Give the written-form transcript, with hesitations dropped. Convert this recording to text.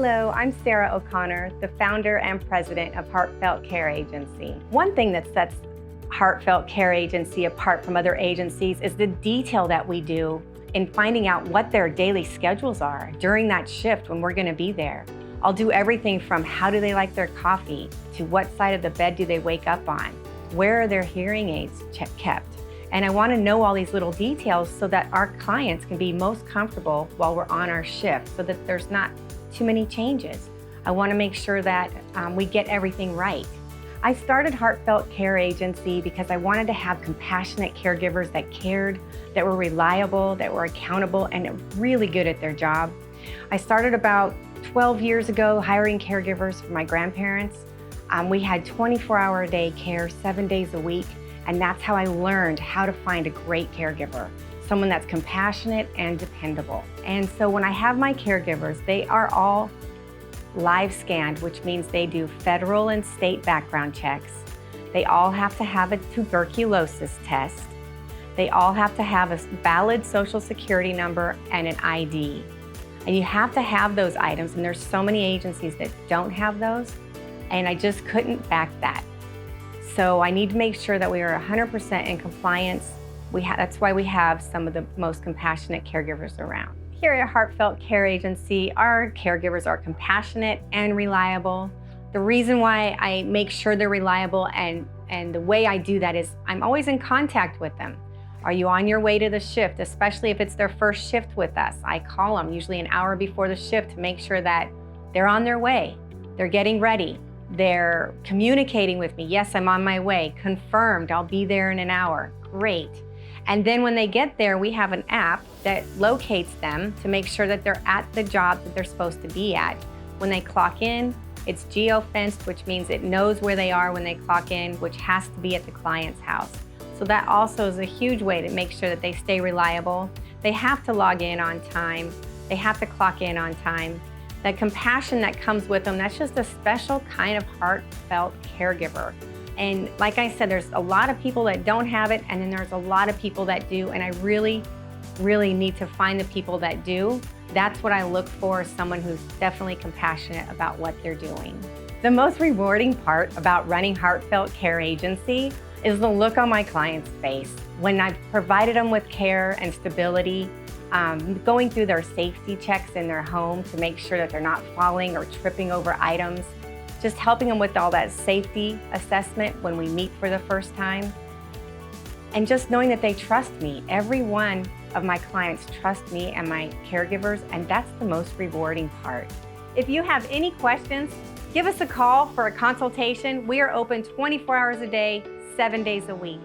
Hello, I'm Sarah O'Connor, the founder and president of Heartfelt Care Agency. One thing that sets Heartfelt Care Agency apart from other agencies is the detail that we do in finding out what their daily schedules are during that shift when we're going to be there. I'll do everything from how do they like their coffee to what side of the bed do they wake up on, where are their hearing aids kept. And I want to know all these little details so that our clients can be most comfortable while we're on our shift so that there's not too many changes. I want to make sure that we get everything right. I started Heartfelt Care Agency because I wanted to have compassionate caregivers that cared, that were reliable, that were accountable, and really good at their job. I started about 12 years ago hiring caregivers for my grandparents. We had 24-hour-a-day care, 7 days a week, and that's how I learned how to find a great caregiver, someone that's compassionate and dependable. And so when I have my caregivers, they are all live scanned, which means they do federal and state background checks. They all have to have a tuberculosis test. They all have to have a valid social security number and an ID. And you have to have those items, and there's so many agencies that don't have those, and I just couldn't back that. So I need to make sure that we are 100% in compliance. That's why we have some of the most compassionate caregivers around. Here at Heartfelt Care Agency, our caregivers are compassionate and reliable. The reason why I make sure they're reliable and the way I do that is I'm always in contact with them. Are you on your way to the shift, especially if it's their first shift with us? I call them usually an hour before the shift to make sure that they're on their way, they're getting ready. They're communicating with me. Yes, I'm on my way. Confirmed, I'll be there in an hour. Great. And then when they get there, we have an app that locates them to make sure that they're at the job that they're supposed to be at. When they clock in, it's geo-fenced, which means it knows where they are when they clock in, which has to be at the client's house. So that also is a huge way to make sure that they stay reliable. They have to log in on time. They have to clock in on time. The compassion that comes with them, that's just a special kind of heartfelt caregiver. And like I said, there's a lot of people that don't have it, and then there's a lot of people that do, and I really, really need to find the people that do. That's what I look for, someone who's definitely compassionate about what they're doing. The most rewarding part about running Heartfelt Care Agency is the look on my client's face. When I've provided them with care and stability, going through their safety checks in their home to make sure that they're not falling or tripping over items, just helping them with all that safety assessment when we meet for the first time, and just knowing that they trust me. Every one of my clients trust me and my caregivers, and that's the most rewarding part. If you have any questions, give us a call for a consultation. We are open 24 hours a day, 7 days a week.